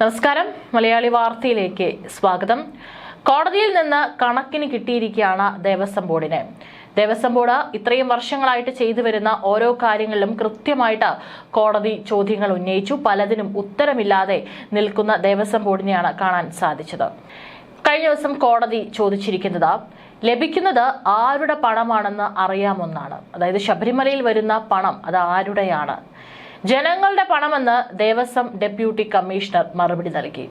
നമസ്കാരം, മലയാളി വാർത്തയിലേക്ക് സ്വാഗതം. കോടതിയിൽ നിന്ന് കണക്കിന് കിട്ടിയിരിക്കുകയാണ് ദേവസ്വം ബോർഡിന്. ദേവസ്വം ബോർഡ് ഇത്രയും വർഷങ്ങളായിട്ട് ചെയ്തു വരുന്ന ഓരോ കാര്യങ്ങളിലും കൃത്യമായിട്ട് കോടതി ചോദ്യങ്ങൾ ഉന്നയിച്ചു. പലതിനും ഉത്തരമില്ലാതെ നിൽക്കുന്ന ദേവസ്വം ബോർഡിനെയാണ് കാണാൻ സാധിച്ചത്. കഴിഞ്ഞ ദിവസം കോടതി ചോദിച്ചിരിക്കുന്നത് ലഭിക്കുന്നത് ആരുടെ പണമാണെന്ന് അറിയാമെന്നാണ്. അതായത് ശബരിമലയിൽ വരുന്ന പണം അത് ആരുടെയാണ്? ജനങ്ങളുടെ പണമെന്ന് ദേവസ്വം ഡെപ്യൂട്ടി കമ്മീഷണർ മറുപടി നൽകി.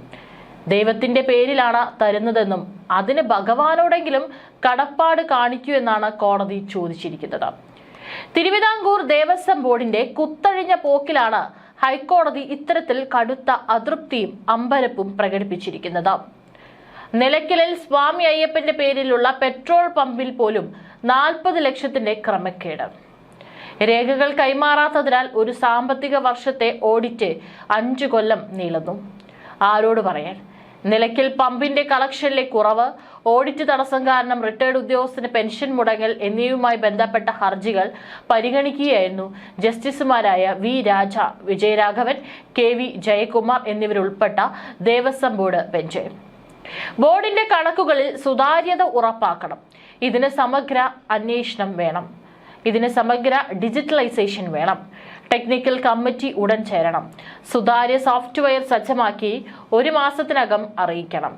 ദൈവത്തിന്റെ പേരിലാണ് തരുന്നതെന്നും അതിന് ഭഗവാനോടെങ്കിലും കടപ്പാട് കാണിക്കൂ എന്നാണ് കോടതി ചോദിച്ചിരിക്കുന്നത്. തിരുവിതാംകൂർ ദേവസ്വം ബോർഡിന്റെ കുത്തഴിഞ്ഞ പോക്കിലാണ് ഹൈക്കോടതി ഇത്തരത്തിൽ കടുത്ത അതൃപ്തിയും അമ്പരപ്പും പ്രകടിപ്പിച്ചിരിക്കുന്നത്. നിലയ്ക്കലിൽ സ്വാമി അയ്യപ്പന്റെ പേരിലുള്ള പെട്രോൾ പമ്പിൽ പോലും 40 ലക്ഷത്തിന്റെ ക്രമക്കേട്. രേഖകൾ കൈമാറാത്തതിനാൽ ഒരു സാമ്പത്തിക വർഷത്തെ ഓഡിറ്റ് 5 കൊല്ലം നീളുന്നു. ആരോട് പറയാൻ? നിലയ്ക്കൽ പമ്പിന്റെ കളക്ഷനിലെ കുറവ്, ഓഡിറ്റ് തടസ്സം കാരണം റിട്ടയർഡ് ഉദ്യോഗസ്ഥന് പെൻഷൻ മുടങ്ങൽ എന്നിവയുമായി ബന്ധപ്പെട്ട ഹർജികൾ പരിഗണിക്കുകയായിരുന്നു ജസ്റ്റിസുമാരായ വി രാജ, വിജയരാഘവൻ, KV ജയകുമാർ എന്നിവരുൾപ്പെട്ട ദേവസ്വം ബോർഡ് ബെഞ്ച്. ബോർഡിന്റെ കണക്കുകളിൽ സുതാര്യത ഉറപ്പാക്കണം. ഇതിന് സമഗ്ര അന്വേഷണം വേണം. ഇതിന് സമഗ്ര ഡിജിറ്റലൈസേഷൻ വേണം. ടെക്നിക്കൽ കമ്മിറ്റി ഉടൻ ചേരണം. സുതാര്യ സോഫ്റ്റ്വെയർ സജ്ജമാക്കി 1 മാസത്തിനകം അറിയിക്കണം.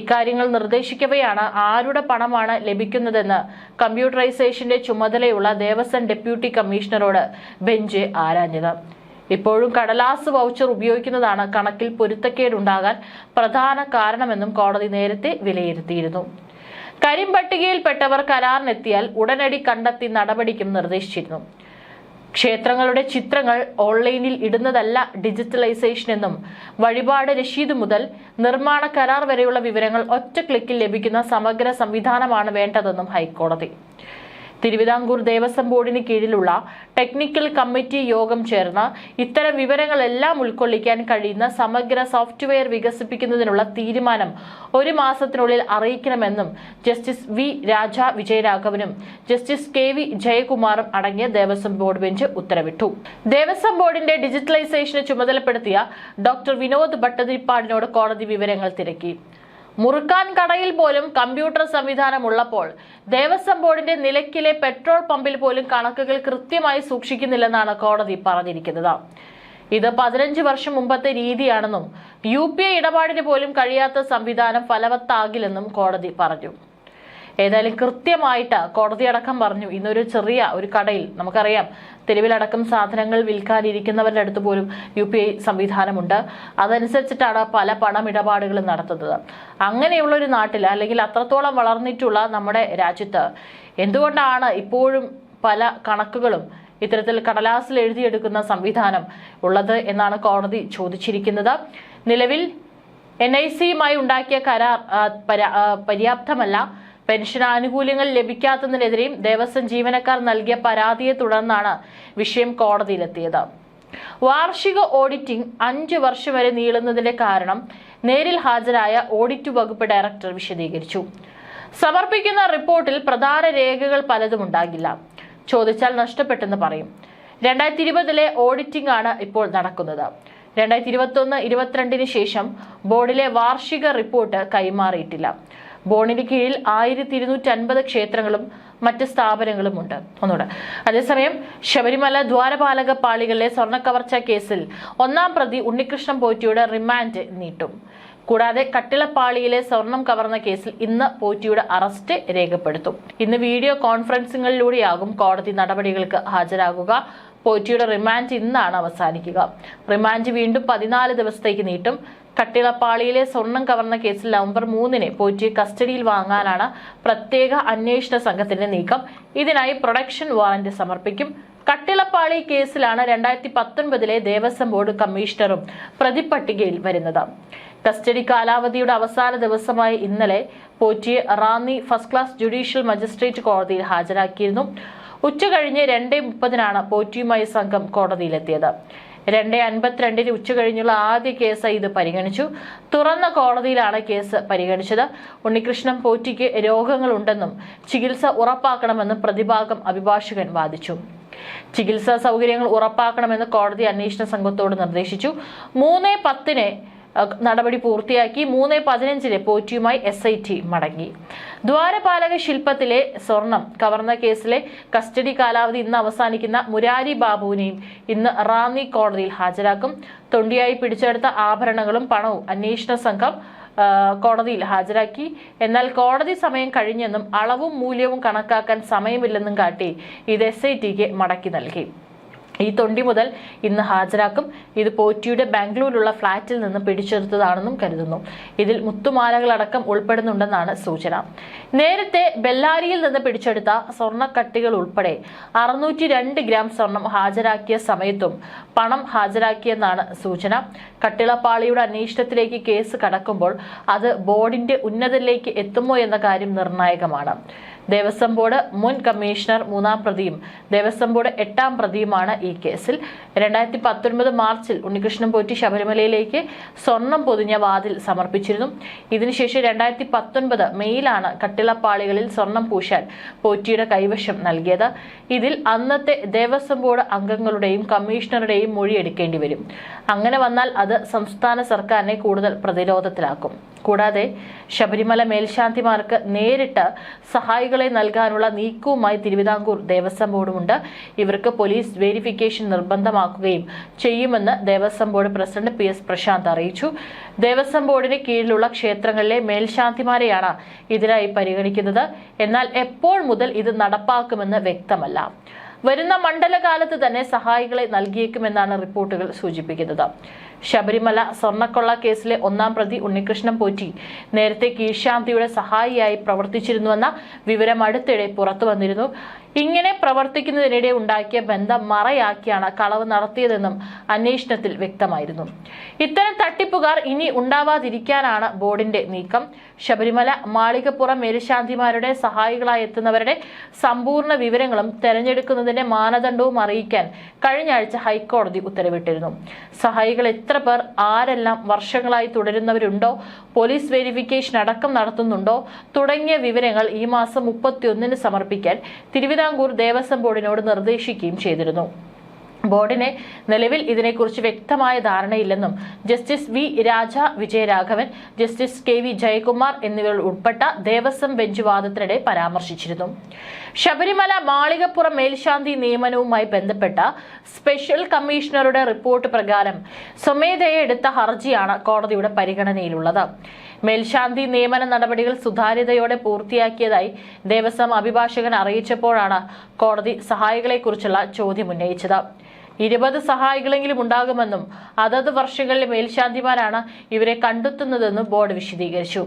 ഇക്കാര്യങ്ങൾ നിർദ്ദേശിക്കവെയാണ് ആരുടെ പണമാണ് ലഭിക്കുന്നതെന്ന് കമ്പ്യൂട്ടറൈസേഷന്റെ ചുമതലയുള്ള ദേവസ്വം ഡെപ്യൂട്ടി കമ്മീഷണറോട് ബെഞ്ച് ആരാഞ്ഞത്. ഇപ്പോഴും കടലാസ് വൗച്ചർ ഉപയോഗിക്കുന്നതാണ് കണക്കിൽ പൊരുത്തക്കേടുണ്ടാകാൻ പ്രധാന കാരണമെന്നും കോടതി നേരത്തെ വിലയിരുത്തിയിരുന്നു. കരിമ്പട്ടികയിൽപ്പെട്ടവർ കരാറിനെത്തിയാൽ ഉടനടി കണ്ടെത്തി നടപടിക്കും നിർദ്ദേശിച്ചിരുന്നു. ക്ഷേത്രങ്ങളുടെ ചിത്രങ്ങൾ ഓൺലൈനിൽ ഇടുന്നതല്ല ഡിജിറ്റലൈസേഷൻ എന്നും വഴിപാട് രശീത് മുതൽ നിർമ്മാണ കരാർ വരെയുള്ള വിവരങ്ങൾ ഒറ്റ ക്ലിക്കിൽ ലഭിക്കുന്ന സമഗ്ര സംവിധാനമാണ് വേണ്ടതെന്നും ഹൈക്കോടതി. തിരുവിതാംകൂർ ദേവസ്വം ബോർഡിന് കീഴിലുള്ള ടെക്നിക്കൽ കമ്മിറ്റി യോഗം ചേർന്ന് ഇത്തരം വിവരങ്ങളെല്ലാം ഉൾക്കൊള്ളിക്കാൻ കഴിയുന്ന സമഗ്ര സോഫ്റ്റ്വെയർ വികസിപ്പിക്കുന്നതിനുള്ള തീരുമാനം 1 മാസത്തിനുള്ളിൽ അറിയിക്കണമെന്നും ജസ്റ്റിസ് വി രാജ, വിജയരാഘവനും ജസ്റ്റിസ് KV ജയകുമാറും അടങ്ങിയ ദേവസ്വം ബോർഡ് ബെഞ്ച് ഉത്തരവിട്ടു. ദേവസ്വം ബോർഡിന്റെ ഡിജിറ്റലൈസേഷന് ചുമതലപ്പെടുത്തിയ ഡോക്ടർ വിനോദ് ഭട്ടതിരിപ്പാടിനോട് കോടതി വിവരങ്ങൾ തിരക്കി. മുറുക്കാൻ കടയിൽ പോലും കമ്പ്യൂട്ടർ സംവിധാനം ഉള്ളപ്പോൾ ദേവസ്വം ബോർഡിന്റെ നിലയ്ക്കലെ പെട്രോൾ പമ്പിൽ പോലും കണക്കുകൾ കൃത്യമായി സൂക്ഷിക്കുന്നില്ലെന്നാണ് കോടതി പറഞ്ഞിരിക്കുന്നത്. ഇത് 15 വർഷം മുമ്പത്തെ രീതിയാണെന്നും UPI ഇടപാടിന് പോലും കഴിയാത്ത സംവിധാനം ഫലവത്താകില്ലെന്നും കോടതി പറഞ്ഞു. ഏതായാലും കൃത്യമായിട്ട് കോടതി അടക്കം പറഞ്ഞു. ഇന്നൊരു ചെറിയ ഒരു കടയിൽ നമുക്കറിയാം, തെരുവിലടക്കം സാധനങ്ങൾ വിൽക്കാനിരിക്കുന്നവരുടെ അടുത്ത് പോലും UPI സംവിധാനമുണ്ട്. അതനുസരിച്ചിട്ടാണ് പല പണമിടപാടുകളും നടത്തുന്നത്. അങ്ങനെയുള്ള ഒരു നാട്ടിൽ, അല്ലെങ്കിൽ അത്രത്തോളം വളർന്നിട്ടുള്ള നമ്മുടെ രാജ്യത്ത് എന്തുകൊണ്ടാണ് ഇപ്പോഴും പല കണക്കുകളും ഇത്തരത്തിൽ കടലാസിൽ എഴുതിയെടുക്കുന്ന സംവിധാനം ഉള്ളത് എന്നാണ് കോടതി ചോദിച്ചിരിക്കുന്നത്. നിലവിൽ NIC-യുമായി ഉണ്ടാക്കിയ കരാർ പര്യാപ്തമല്ല. പെൻഷൻ ആനുകൂല്യങ്ങൾ ലഭിക്കാത്തതിനെതിരെയും ദേവസ്വം ജീവനക്കാർ നൽകിയ പരാതിയെ തുടർന്നാണ് വിഷയം കോടതിയിലെത്തിയത്. വാർഷിക ഓഡിറ്റിംഗ് 5 വർഷം വരെ നീളുന്നതിന്റെ കാരണം നേരിൽ ഹാജരായ ഓഡിറ്റ് വകുപ്പ് ഡയറക്ടർ വിശദീകരിച്ചു. സമർപ്പിക്കുന്ന റിപ്പോർട്ടിൽ പ്രധാന രേഖകൾ പലതും ഉണ്ടാകില്ല. ചോദിച്ചാൽ നഷ്ടപ്പെട്ടെന്ന് പറയും. 2020-ലെ ഓഡിറ്റിംഗ് ആണ് ഇപ്പോൾ നടക്കുന്നത്. 2021-22 ശേഷം ബോർഡിലെ വാർഷിക റിപ്പോർട്ട് കൈമാറിയിട്ടില്ല. ബോർഡിന് കീഴിൽ 1250 ക്ഷേത്രങ്ങളും മറ്റ് സ്ഥാപനങ്ങളും ഉണ്ട്. അതേസമയം ശബരിമല ദ്വാരപാലക പാളികളിലെ സ്വർണ്ണക്കവർച്ച കേസിൽ 1-ാം പ്രതി ഉണ്ണികൃഷ്ണൻ പോറ്റിയുടെ റിമാൻഡ് നീട്ടും. കൂടാതെ കട്ടിളപ്പാളിയിലെ സ്വർണം കവർന്ന കേസിൽ ഇന്ന് പോറ്റിയുടെ അറസ്റ്റ് രേഖപ്പെടുത്തും. ഇന്ന് വീഡിയോ കോൺഫറൻസിംഗിലൂടെയാകും കോടതി നടപടികൾക്ക് ഹാജരാകുക. പോറ്റിയുടെ റിമാൻഡ് ഇന്നാണ് അവസാനിക്കുക. റിമാൻഡ് വീണ്ടും 14 ദിവസത്തേക്ക് നീട്ടും. കട്ടിളപ്പാളിയിലെ സ്വർണം കവർന്ന കേസിൽ നവംബർ 3-ന് പോറ്റിയെ കസ്റ്റഡിയിൽ വാങ്ങാനാണ് പ്രത്യേക അന്വേഷണ സംഘത്തിന്റെ നീക്കം. ഇതിനായി പ്രൊഡക്ഷൻ വാറന്റ് സമർപ്പിക്കും. കട്ടിളപ്പാളി കേസിലാണ് 2019-ലെ ദേവസ്വം ബോർഡ് കമ്മീഷണറും പ്രതിപട്ടികയിൽ വരുന്നത്. കസ്റ്റഡി കാലാവധിയുടെ അവസാന ദിവസമായ ഇന്നലെ പോറ്റിയെ Ranni first class judicial magistrate കോടതിയിൽ ഹാജരാക്കിയിരുന്നു. ഉച്ചകഴിഞ്ഞ് 2:30-നാണ് പോറ്റിയുമായി സംഘം കോടതിയിലെത്തിയത്. 2:52-ന് ഉച്ചകഴിഞ്ഞുള്ള ആദ്യ കേസ് ഇത് പരിഗണിച്ചു. തുറന്ന കോടതിയിലാണ് കേസ് പരിഗണിച്ചത്. ഉണ്ണികൃഷ്ണൻ പോറ്റിക്ക് രോഗങ്ങളുണ്ടെന്നും ചികിത്സ ഉറപ്പാക്കണമെന്നും പ്രതിഭാഗം അഭിഭാഷകൻ വാദിച്ചു. ചികിത്സാ സൗകര്യങ്ങൾ ഉറപ്പാക്കണമെന്ന് കോടതി അന്വേഷണ സംഘത്തോട് നിർദ്ദേശിച്ചു. 3:10-ന് നടപടി പൂർത്തിയാക്കി 3:15 പോറ്റിയുമായി SIT മടങ്ങി. ദ്വാരപാലക ശില്പത്തിലെ സ്വർണം കവർന്ന കേസിലെ കസ്റ്റഡി കാലാവധി ഇന്ന് അവസാനിക്കുന്ന മുരാരി ബാബുവിനെയും ഇന്ന് റാന്നി കോടതിയിൽ ഹാജരാക്കും. തൊണ്ടിയായി പിടിച്ചെടുത്ത ആഭരണങ്ങളും പണവും അന്വേഷണ സംഘം കോടതിയിൽ ഹാജരാക്കി. എന്നാൽ കോടതി സമയം കഴിഞ്ഞെന്നും അളവും മൂല്യവും കണക്കാക്കാൻ സമയമില്ലെന്നും കാട്ടി ഇത് SITക്ക് മടക്കി നൽകി. ഈ തൊണ്ടി മുതൽ ഇന്ന് ഹാജരാക്കും. ഇത് പോറ്റിയുടെ ബാംഗ്ലൂരിലുള്ള ഫ്ളാറ്റിൽ നിന്ന് പിടിച്ചെടുത്തതാണെന്നും കരുതുന്നു. ഇതിൽ മുത്തുമാലകളടക്കം ഉൾപ്പെടുന്നുണ്ടെന്നാണ് സൂചന. നേരത്തെ ബെല്ലാരിയിൽ നിന്ന് പിടിച്ചെടുത്ത സ്വർണ്ണക്കട്ടികൾ ഉൾപ്പെടെ 602 ഗ്രാം സ്വർണം ഹാജരാക്കിയ സമയത്തും പണം ഹാജരാക്കിയെന്നാണ് സൂചന. കട്ടിളപ്പാളിയുടെ അന്വേഷണത്തിലേക്ക് കേസ് കടക്കുമ്പോൾ അത് ബോർഡിന്റെ ഉന്നതരിലേക്ക് എത്തുമോ എന്ന കാര്യം നിർണായകമാണ്. ദേവസ്വം ബോർഡ് മുൻ കമ്മീഷണർ 3-ാം പ്രതിയും ദേവസ്വം ബോർഡ് 8-ാം പ്രതിയുമാണ് ഈ കേസിൽ. 2019 മാർച്ചിൽ ഉണ്ണികൃഷ്ണൻ പോറ്റി ശബരിമലയിലേക്ക് സ്വർണം പൊതിഞ്ഞ വാതിൽ സമർപ്പിച്ചിരുന്നു. ഇതിനുശേഷം 2019 മെയിലാണ് കട്ടിളപ്പാളികളിൽ സ്വർണം പൂശാൻ പോറ്റിയുടെ കൈവശം നൽകിയത്. ഇതിൽ അന്നത്തെ ദേവസ്വം ബോർഡ് അംഗങ്ങളുടെയും കമ്മീഷണറുടെയും മൊഴി എടുക്കേണ്ടി വരും. അങ്ങനെ വന്നാൽ അത് സംസ്ഥാന സർക്കാരിനെ കൂടുതൽ പ്രതിരോധത്തിലാക്കും. കൂടാതെ ശബരിമല മേൽശാന്തിമാർക്ക് നേരിട്ട് സഹായികളെ നൽകാനുള്ള നീക്കവുമായി തിരുവിതാംകൂർ ദേവസ്വം ബോർഡുമുണ്ട്. ഇവർക്ക് പോലീസ് വെരിഫിക്കേഷൻ നിർബന്ധമാക്കുകയും ചെയ്യുമെന്ന് Devaswom board president PS Prasanth അറിയിച്ചു. ദേവസ്വം ബോർഡിന് കീഴിലുള്ള ക്ഷേത്രങ്ങളിലെ മേൽശാന്തിമാരെയാണ് ഇതിനായി പരിഗണിക്കുന്നത്. എന്നാൽ എപ്പോൾ മുതൽ ഇത് നടപ്പാക്കുമെന്ന് വ്യക്തമല്ല. വരുന്ന മണ്ഡലകാലത്ത് തന്നെ സഹായികളെ നൽകിയേക്കുമെന്നാണ് റിപ്പോർട്ടുകൾ സൂചിപ്പിക്കുന്നത്. ശബരിമല സ്വർണ്ണക്കൊള്ള കേസിലെ 1-ാം പ്രതി ഉണ്ണികൃഷ്ണൻ പോറ്റി നേരത്തെ കീഴ്ശാന്തിയുടെ സഹായിയായി പ്രവർത്തിച്ചിരുന്നുവെന്ന വിവരം അടുത്തിടെ പുറത്തു വന്നിരുന്നു. ഇങ്ങനെ പ്രവർത്തിക്കുന്നതിനിടെ ഉണ്ടാക്കിയ ബന്ധം മറയാക്കിയാണ് കളവ് നടത്തിയതെന്നും അന്വേഷണത്തിൽ വ്യക്തമായിരുന്നു. ഇത്തരം തട്ടിപ്പുകാർ ഇനി ഉണ്ടാവാതിരിക്കാനാണ് ബോർഡിന്റെ നീക്കം. ശബരിമല മാളികപ്പുറം മേൽശാന്തിമാരുടെ സഹായികളായി എത്തുന്നവരുടെ സമ്പൂർണ്ണ വിവരങ്ങളും തെരഞ്ഞെടുക്കുന്നതിന്റെ മാനദണ്ഡവും അറിയിക്കാൻ കഴിഞ്ഞ ആഴ്ച ഹൈക്കോടതി ഉത്തരവിട്ടിരുന്നു. സഹായികൾ എത്ര പേർ, ആരെല്ലാം വർഷങ്ങളായി തുടരുന്നവരുണ്ടോ, പോലീസ് വെരിഫിക്കേഷൻ അടക്കം നടത്തുന്നുണ്ടോ തുടങ്ങിയ വിവരങ്ങൾ ഈ മാസം 31-ന് സമർപ്പിക്കാൻ തിരുവിതാംകൂർ ദേവസ്വം ബോർഡിനോട് നിർദ്ദേശിക്കുകയും ചെയ്തിരുന്നു. ബോർഡിന് നിലവിൽ ഇതിനെക്കുറിച്ച് വ്യക്തമായ ധാരണയില്ലെന്നും ജസ്റ്റിസ് V രാജ വിജയരാഘവൻ, ജസ്റ്റിസ് KV ജയകുമാർ എന്നിവർ ഉൾപ്പെട്ട ദേവസ്വം ബെഞ്ച് വാദത്തിനിടെ പരാമർശിച്ചിരുന്നു. ശബരിമല മാളികപ്പുറം മേൽശാന്തി നിയമനവുമായി ബന്ധപ്പെട്ട സ്പെഷ്യൽ കമ്മീഷണറുടെ റിപ്പോർട്ട് പ്രകാരം സ്വമേധയെ എടുത്ത ഹർജിയാണ് കോടതിയുടെ പരിഗണനയിലുള്ളത്. മേൽശാന്തി നിയമന നടപടികൾ സുതാര്യതയോടെ പൂർത്തിയാക്കിയതായി ദേവസ്വം അഭിഭാഷകൻ അറിയിച്ചപ്പോഴാണ് കോടതി സഹായികളെക്കുറിച്ചുള്ള ചോദ്യം ഉന്നയിച്ചത്. 20 സഹായികളെങ്കിലും ഉണ്ടാകുമെന്നും അതത് വർഷങ്ങളിലെ മേൽശാന്തിമാരാണ് ഇവരെ കണ്ടെത്തുന്നതെന്നും ബോർഡ് വിശദീകരിച്ചു.